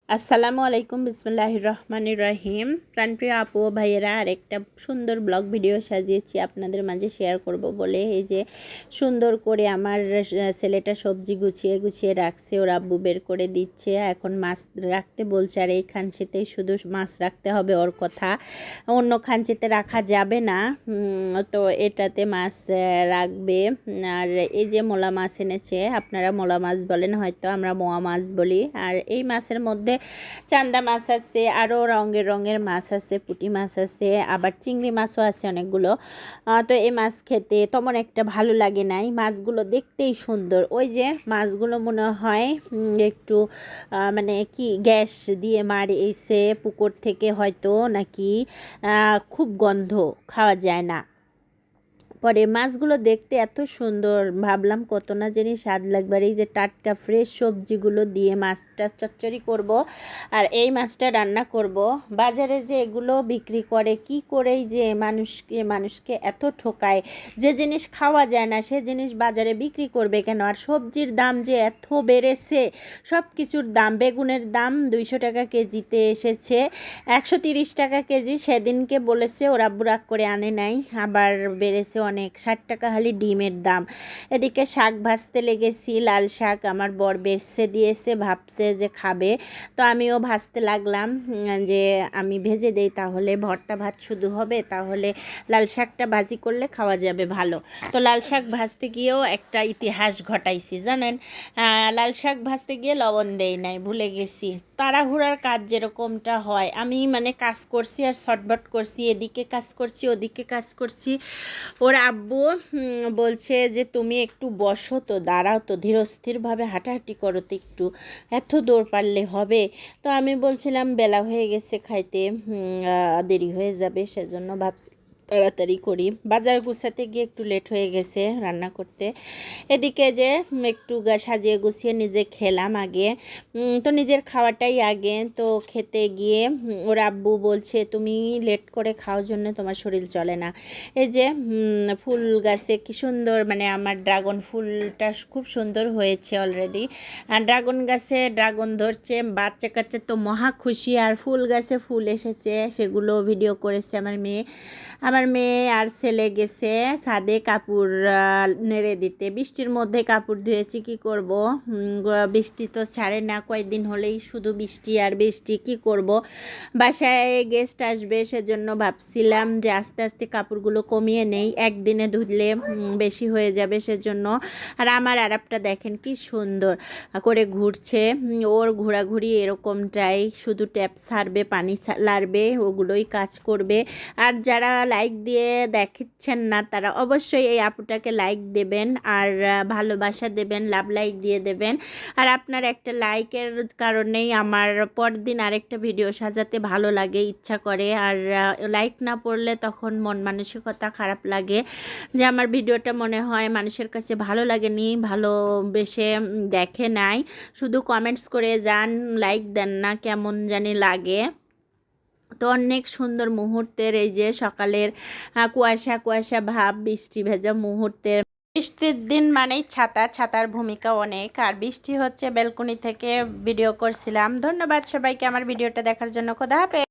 আসসালামু আলাইকুম বিসমিল্লাহির রহমানির রহিম। প্রাণপ্রিয় আপু ও ভাইয়েরা, আরেকটা সুন্দর ব্লগ ভিডিও সাজিয়েছি আপনাদের মাঝে শেয়ার করব বলে। এই যে সুন্দর করে আমার ছেলেটা সবজি গুছিয়ে গুছিয়ে রাখছে, ওর আব্বু বের করে দিচ্ছে। এখন মাছ রাখতে বলছে, আর এই খাঞ্চিতেই শুধু মাছ রাখতে হবে ওর কথা, অন্য খাঞ্চিতে রাখা যাবে না। তো এটাতে মাছ রাখবে। আর এই যে মোলা মাছ এনেছে, আপনারা মোলা মাছ বলেন হয়তো, আমরা মোয়া মাছ বলি। আর এই মাছের মধ্যে চান্দা মাছ আছে, আরও রঙের রঙের মাছ আছে, পুঁটি মাছ আছে, আবার চিংড়ি মাছও আছে অনেকগুলো। তো এই মাছ খেতে তেমন একটা ভালো লাগে নাই, মাছগুলো দেখতেই সুন্দর। ওই যে মাছগুলো মনে হয় একটু মানে কি গ্যাস দিয়ে মারিয়েছে পুকুর থেকে হয়তো, নাকি খুব গন্ধ, খাওয়া যায় না। পরে মাছগুলো দেখতে এত সুন্দর, ভাবলাম কত না জানি স্বাদ লাগবে। আর এই যে টাটকা ফ্রেশ সবজিগুলো দিয়ে মাছটা চচ্চড়ি করব, আর এই মাছটা রান্না করব। বাজারে যে এগুলো বিক্রি করে, কি করেই যে মানুষকে এত ঠকায়। যে জিনিস খাওয়া যায় না সে জিনিস বাজারে বিক্রি করবে কেন? আর সবজির দাম যে এত বেড়েছে, সব কিছুর দাম, বেগুনের দাম 200 টাকা কেজিতে এসেছে, 130 টাকা কেজি। সেদিনকে বলেছে, ওরা বুড়াক করে আনে নাই, আবার বেড়েছে অনেক, 60 টাকা খালি ডিমের দাম। এদিকে শাক ভাজতে লেগেছি, লাল শাক আমার বর বেছে দিয়েছে, ভাবছে যে খাবে, তো আমিও ভাজতে লাগলাম। যে আমি ভেজে দেই, তাহলে ভর্তা ভাত শুধু হবে, তাহলে লাল শাকটা ভাজি করলে খাওয়া যাবে ভালো। তো লাল শাক ভাজতে গিয়েও একটা ইতিহাস ঘটাইছি জানেন। লাল শাক ভাজতে গিয়ে লবণ দেই নাই, ভুলে গেছি। তাড়াহুড়ার কাজ যেরকমটা হয়, আমি মানে কাজ করছি আর শর্টবট করছি, এদিকে কাজ করছি ওদিকে কাজ করছি। ওর আব্বু বলছে যে তুমি একটু বসো তো, দাঁড়াও তো, ধীরস্থিরভাবে হাঁটাহাঁটি করো তো, একটু এত দৌড় পারলে হবে? তো আমি বলছিলাম বেলা হয়ে গেছে, খাইতে দেরি হয়ে যাবে, সেজন্য ভাবছি তাড়াতাড়ি করি। বাজার গুছাতে গিয়ে একটু লেট হয়ে গেছে রান্না করতে। এদিকে যে একটু সাজিয়ে গুছিয়ে নিজে খেলাম আগে, তো নিজের খাওয়াটাই আগে। তো খেতে গিয়ে ওর আব্বু বলছে তুমি লেট করে খাওয়ার জন্য তোমার শরীর চলে না। এই যে ফুল গাছে কি সুন্দর, মানে আমার ড্রাগন ফুলটা খুব সুন্দর হয়েছে অলরেডি। আর ড্রাগন গাছে ড্রাগন ধরছে, বাচ্চা কাচ্চা তো মহা খুশি। আর ফুল গাছে ফুল এসেছে, সেগুলো ভিডিও করেছে আমার মেয়ে আর ছেলে গেছে ছাদে কাপড় নেড়ে দিতে। বৃষ্টির মধ্যে কাপড় ধুয়েছি, কি করব, বৃষ্টি তো ছাড়ে না, কয়েকদিন হলেই শুধু বৃষ্টি আর বৃষ্টি, কি করব। বাসায় গেস্ট আসবে, সেজন্য ভাবছিলাম যে আস্তে আস্তে কাপড়গুলো কমিয়ে নেই, একদিনে ধুলে বেশি হয়ে যাবে, সেজন্য। আর আমার আরাপটা দেখেন কি সুন্দর করে ঘুরছে, ওর ঘোরাঘুরি এরকমটাই, শুধু ট্যাপ ছাড়বে, পানি লাড়বে, ওগুলোই কাজ করবে। আর যারা লাইক দিয়ে দেখাচ্ছেন না, তারা অবশ্যই এই আপুটাকে লাইক দেবেন, আর ভালোবাসা দেবেন, লাভ লাইক দিয়ে দেবেন। আর আপনার একটা লাইকের কারণেই আমার পরদিন আরেকটা ভিডিও সাজাতে ভালো লাগে, ইচ্ছা করে। আর লাইক না পড়লে তখন মন মানসিকতা খারাপ লাগে, যে আমার ভিডিওটা মনে হয় মানুষের কাছে ভালো লাগেনি, ভালোবেসে দেখে নাই, শুধু কমেন্টস করে যান, লাইক দেন না, কেমন জানি লাগে। তো অনেক সুন্দর মুহূর্তের, এই যে সকালের কুয়াশা কুয়াশা ভাব, বৃষ্টি ভেজা মুহূর্তের। বৃষ্টির দিন মানেই ছাতার ভূমিকা অনেক। আর বৃষ্টি হচ্ছে, ব্যালকনি থেকে ভিডিও করছিলাম। ধন্যবাদ সবাইকে আমার ভিডিওটা দেখার জন্য। খোদা হাফেজ।